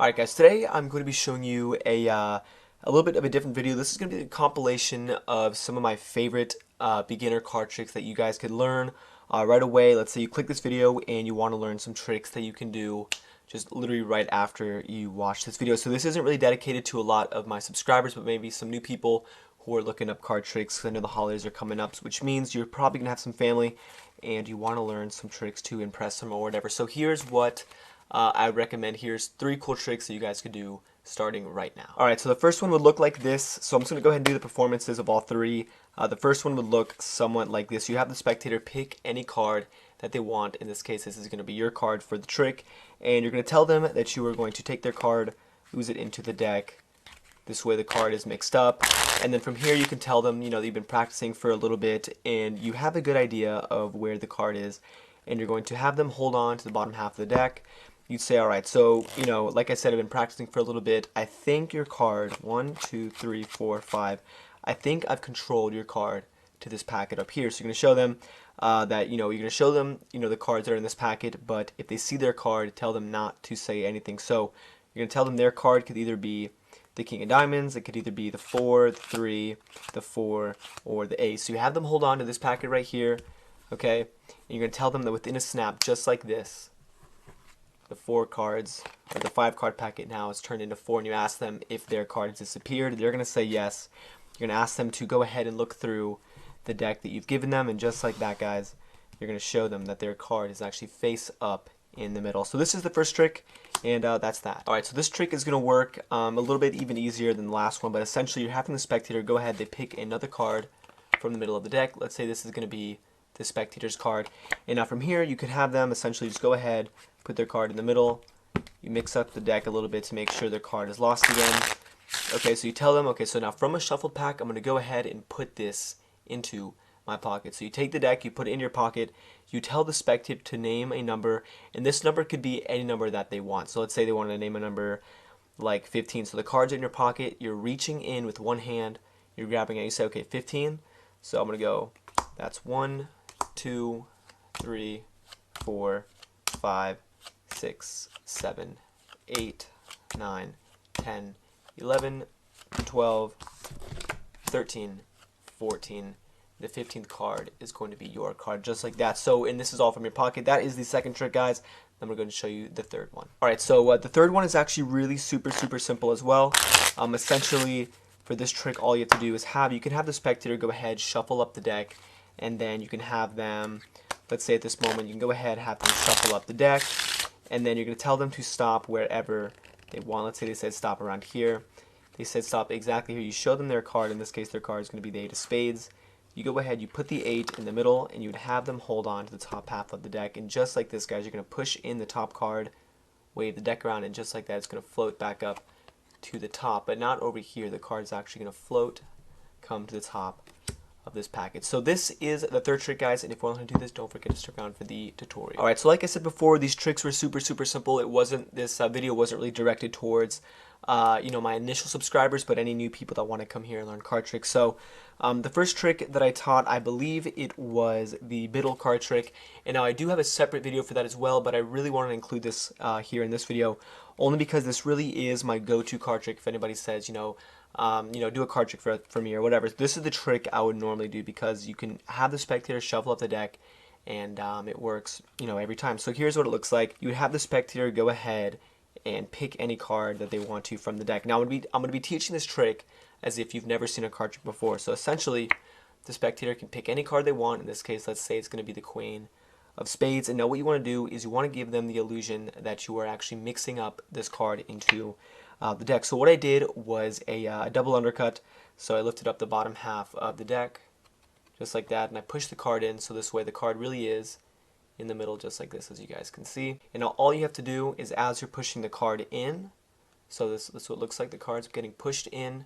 Alright guys, today I'm going to be showing you a little bit of a different video. This is going to be a compilation of some of my favorite beginner card tricks that you guys could learn right away. Let's say you click this video and you want to learn some tricks that you can do just literally right after you watch this video. So this isn't really dedicated to a lot of my subscribers, but maybe some new people who are looking up card tricks because I know the holidays are coming up, which means you're probably going to have some family and you want to learn some tricks to impress them or whatever. So here's what I recommend. Here's 3 cool tricks that you guys could do starting right now. Alright, so the first one would look like this. So I'm just going to go ahead and do the performances of all 3. The first one would look somewhat like this. You have the spectator pick any card that they want. In this case, this is going to be your card for the trick. And you're going to tell them that you are going to take their card, ooze it into the deck. This way the card is mixed up. And then from here you can tell them, that you've been practicing for a little bit and you have a good idea of where the card is. And you're going to have them hold on to the bottom half of the deck. You'd say, alright, so, like I said, I've been practicing for a little bit. I think your card, 1, 2, 3, 4, 5, I think I've controlled your card to this packet up here. So you're going to show them that, you're going to show them, the cards that are in this packet, but if they see their card, tell them not to say anything. So you're going to tell them their card could either be the King of Diamonds, it could either be the 4, the 3, the 4, or the Ace. So you have them hold on to this packet right here, okay? And you're going to tell them that within a snap, just like this, the 4 cards, or the 5 card packet now is turned into 4, and you ask them if their card has disappeared. They're going to say yes. You're going to ask them to go ahead and look through the deck that you've given them, and just like that, guys, you're going to show them that their card is actually face up in the middle. So this is the first trick, and that's that. Alright, so this trick is going to work a little bit even easier than the last one, but essentially you're having the spectator go ahead, they pick another card from the middle of the deck. Let's say this is going to be the spectator's card, and now from here you could have them essentially just go ahead, put their card in the middle, you mix up the deck a little bit to make sure their card is lost again. Okay, so you tell them, okay, so now from a shuffled pack, I'm going to go ahead and put this into my pocket. So you take the deck, you put it in your pocket, you tell the spectator to name a number, and this number could be any number that they want. So let's say they want to name a number like 15. So the card's in your pocket, you're reaching in with one hand, you're grabbing it, you say, okay, 15. So I'm going to go, that's 1, 2, 3, 4, 5, 6, 7, 8, 9, 10, 11, 12, 13, 14. The 15th card is going to be your card, just like that. So, and this is all from your pocket. That is the second trick, guys. Then we're going to show you the third one. Alright, so the third one is actually really super simple as well. Essentially, for this trick, all you have to do is you can have the spectator go ahead, shuffle up the deck, and then you can have them, let's say at this moment, you can go ahead, have them shuffle up the deck, and then you're going to tell them to stop wherever they want. Let's say they said stop around here. They said stop exactly here. You show them their card. In this case, their card is going to be the 8 of spades. You go ahead, you put the 8 in the middle, and you'd have them hold on to the top half of the deck. And just like this, guys, you're going to push in the top card, wave the deck around, and just like that, it's going to float back up to the top. But not over here. The card's actually going to float, come to the top of this packet. So this is the third trick, guys, and if you want to do this, don't forget to stick around for the tutorial. Alright, so like I said before, these tricks were super simple. This video wasn't really directed towards my initial subscribers, but any new people that want to come here and learn card tricks. So the first trick that I taught, I believe it was the middle card trick, and now I do have a separate video for that as well, but I really wanted to include this here in this video, only because this really is my go-to card trick. If anybody says, do a card trick for me or whatever, this is the trick I would normally do, because you can have the spectator shuffle up the deck, and it works, every time. So here's what it looks like. You would have the spectator go ahead and pick any card that they want to from the deck. Now I'm going to be teaching this trick as if you've never seen a card trick before. So essentially, the spectator can pick any card they want. In this case, let's say it's going to be the Queen of Spades. And now what you want to do is you want to give them the illusion that you are actually mixing up this card into the deck. So what I did was a double undercut. So I lifted up the bottom half of the deck, just like that, and I pushed the card in, so this way the card really is in the middle, just like this, as you guys can see. And now all you have to do is, as you're pushing the card in, so this is what it looks like, the card's getting pushed in,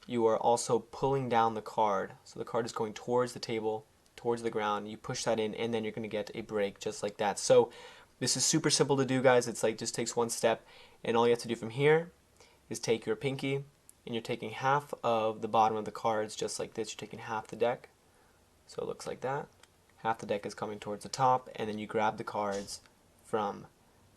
you are also pulling down the card. So the card is going towards the table, towards the ground, you push that in, and then you're going to get a break, just like that. So this is super simple to do, guys. It's like, just takes one step, and all you have to do from here is take your pinky, and you're taking half of the bottom of the cards, just like this. You're taking half the deck, so it looks like that. Half the deck is coming towards the top, and then you grab the cards from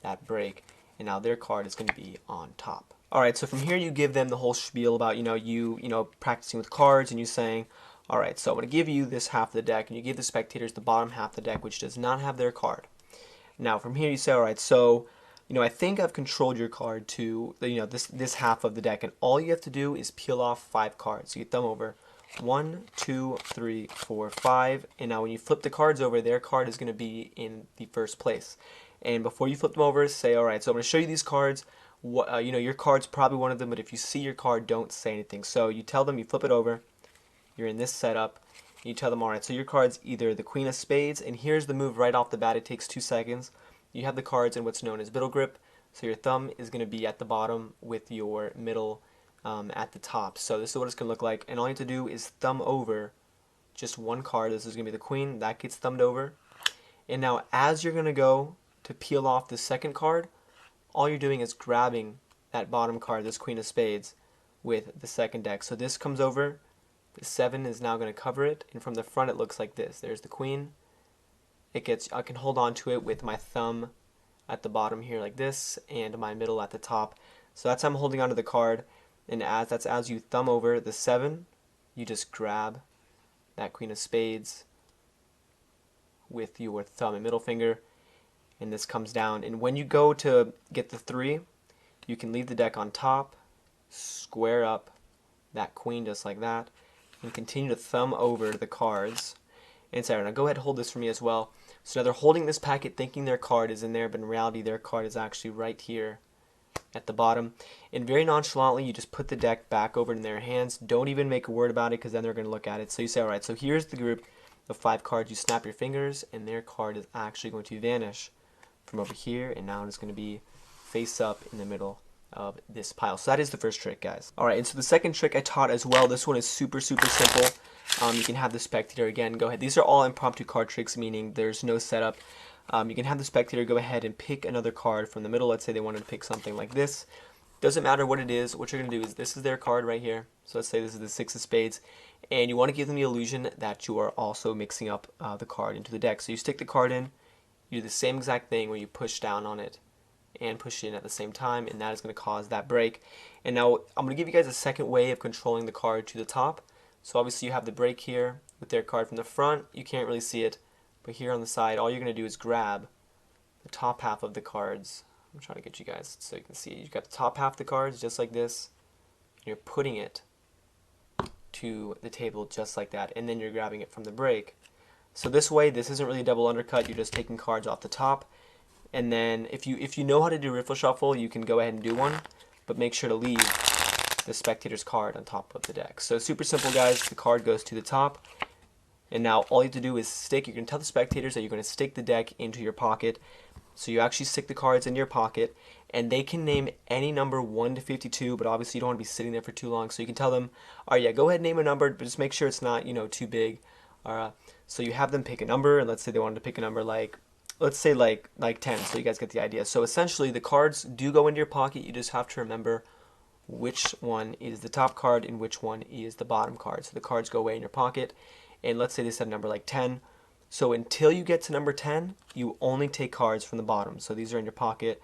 that break. and now their card is going to be on top. Alright, so from here you give them the whole spiel about, you practicing with cards and you saying, alright, so I'm going to give you this half of the deck, and you give the spectators the bottom half of the deck, which does not have their card. Now from here you say, alright, so, I think I've controlled your card to, this half of the deck, and all you have to do is peel off 5 cards. So you thumb over 1, 2, 3, 4, 5, and now when you flip the cards over, their card is going to be in the first place. And before you flip them over, say, alright, so I'm going to show you these cards. Your card's probably one of them, but if you see your card, don't say anything. So you tell them, you flip it over, you're in this setup, you tell them, alright, so your card's either the Queen of Spades, and here's the move right off the bat, it takes 2 seconds. You have the cards in what's known as middle grip, so your thumb is going to be at the bottom with your middle at the top. So this is what it's going to look like, and all you have to do is thumb over just one card. This is going to be the Queen, that gets thumbed over. And now as you're going to go to peel off the second card, all you're doing is grabbing that bottom card, this Queen of Spades, with the second deck. So this comes over, the 7 is now going to cover it, and from the front it looks like this. There's the Queen. I can hold on to it with my thumb at the bottom here like this, and my middle at the top. So that's how I'm holding onto the card, and as you thumb over the 7, you just grab that Queen of Spades with your thumb and middle finger, and this comes down. And when you go to get the 3, you can leave the deck on top, square up that Queen just like that, and continue to thumb over the cards. And Sarah, now go ahead and hold this for me as well. So now they're holding this packet thinking their card is in there, but in reality their card is actually right here at the bottom. And very nonchalantly, you just put the deck back over in their hands. Don't even make a word about it, because then they're going to look at it. So you say, alright, so here's the group of 5 cards. You snap your fingers, and their card is actually going to vanish from over here, and now it's going to be face up in the middle of this pile. So that is the first trick, guys. Alright, and so the second trick I taught as well. This one is super simple. You can have the spectator, again, go ahead. These are all impromptu card tricks, meaning there's no setup. You can have the spectator go ahead and pick another card from the middle. Let's say they wanted to pick something like this. Doesn't matter what it is. What you're going to do is, this is their card right here. So let's say this is the 6 of Spades. And you want to give them the illusion that you are also mixing up the card into the deck. So you stick the card in. You do the same exact thing where you push down on it and push it in at the same time, and that is going to cause that break. And now I'm going to give you guys a second way of controlling the card to the top. So obviously you have the break here with their card from the front. You can't really see it, but here on the side, all you're going to do is grab the top half of the cards. I'm trying to get you guys so you can see. You've got the top half of the cards just like this. And you're putting it to the table just like that, and then you're grabbing it from the break. So this way, this isn't really a double undercut. You're just taking cards off the top. And then if you know how to do riffle shuffle, you can go ahead and do one, but make sure to leave the spectator's card on top of the deck. So super simple, guys. The card goes to the top, and now all you have to do is stick. You can tell the spectators that you're going to stick the deck into your pocket. So you actually stick the cards in your pocket, and they can name any number 1 to 52, but obviously you don't want to be sitting there for too long. So you can tell them, all right, yeah, go ahead and name a number, but just make sure it's not, too big. So you have them pick a number, and let's say they wanted to pick a number like, let's say like 10, so you guys get the idea. So essentially the cards do go into your pocket. You just have to remember which one is the top card and which one is the bottom card. So the cards go away in your pocket, and let's say they said number like 10. So until you get to number 10, you only take cards from the bottom. So these are in your pocket.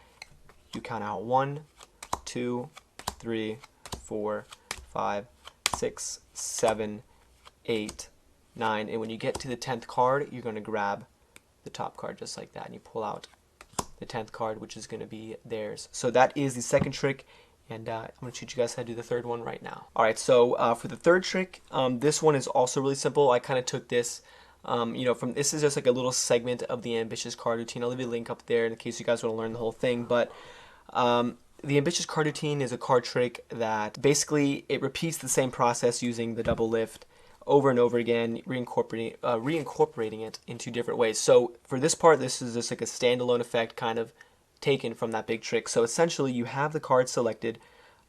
You count out 1, 2, 3, 4, 5, 6, 7, 8, 9. And when you get to the 10th card, you're going to grab the top card just like that, and you pull out the 10th card, which is going to be theirs. So that is the second trick, and I'm going to teach you guys how to do the third one right now. Alright, so for the third trick, this one is also really simple. I kind of took this from this is just like a little segment of the ambitious card routine. I'll leave a link up there in case you guys want to learn the whole thing. But the ambitious card routine is a card trick that basically it repeats the same process using the double lift over and over again, reincorporating it into different ways. So for this part, this is just like a standalone effect kind of taken from that big trick. So essentially you have the card selected,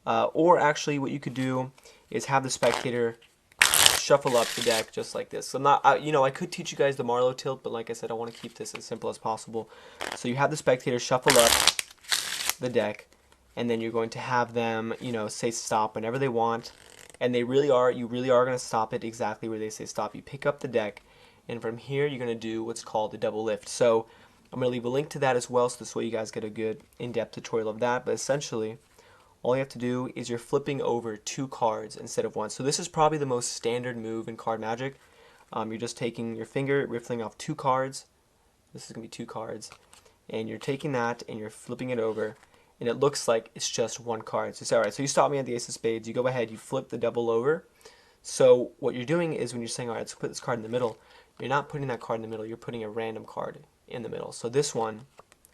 or actually what you could do is have the spectator shuffle up the deck just like this. So I'm not, I could teach you guys the Marlowe tilt, but like I said, I want to keep this as simple as possible. So you have the spectator shuffle up the deck, and then you're going to have them, say stop whenever they want, and you really are going to stop it exactly where they say stop. You pick up the deck, and from here you're going to do what's called the double lift. So I'm going to leave a link to that as well, so this way you guys get a good in-depth tutorial of that. But essentially, all you have to do is you're flipping over 2 cards instead of 1. So this is probably the most standard move in card magic. You're just taking your finger, riffling off 2 cards. This is going to be 2 cards. And you're taking that and you're flipping it over. And it looks like it's just 1 card. So, alright, so you stop me at the ace of spades. You go ahead, you flip the double over. So what you're doing is when you're saying, alright, let's put this card in the middle, you're not putting that card in the middle. You're putting a random card in the middle. So this one,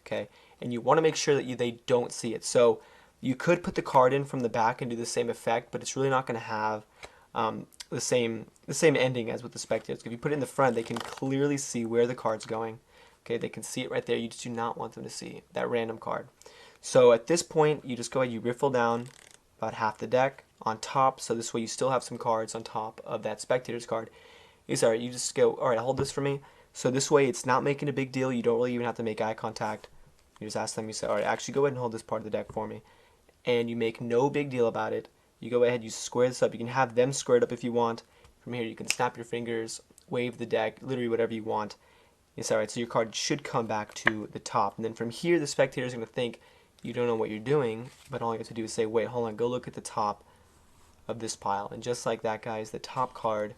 okay, and you want to make sure that they don't see it. So you could put the card in from the back and do the same effect, but it's really not going to have the same ending as with the spectators. If you put it in the front, they can clearly see where the card's going. Okay, they can see it right there. You just do not want them to see that random card. So at this point, you just go ahead, you riffle down about half the deck on top, so this way you still have some cards on top of that spectator's card. Alright, you just go, alright, hold this for me. So this way it's not making a big deal. You don't really even have to make eye contact. You just ask them, you say, alright, actually go ahead and hold this part of the deck for me. And you make no big deal about it. You go ahead, you square this up. You can have them square it up if you want. From here you can snap your fingers, wave the deck, literally whatever you want. It's alright, so your card should come back to the top. And then from here the spectator's going to think you don't know what you're doing, but all you have to do is say, wait, hold on, go look at the top of this pile. And just like that, guys, the top card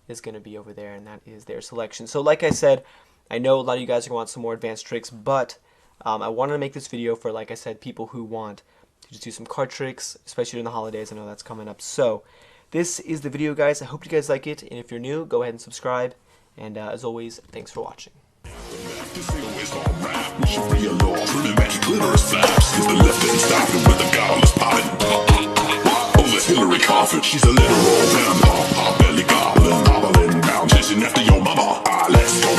is going to be over there, and that is their selection. So like I said, I know a lot of you guys are going to want some more advanced tricks, but I wanted to make this video for, like I said, people who want to just do some card tricks, especially during the holidays. I know that's coming up. So this is the video, guys. I hope you guys like it, and if you're new, go ahead and subscribe. And as always, thanks for watching. We should be alone, pretty magic glitter slaps. Cause the left ain't stopping with the godless popping. Oh, the Hillary Coffin, she's a literal vampire. Belly goblin, bobbling down, chasing after your mama. Let's go.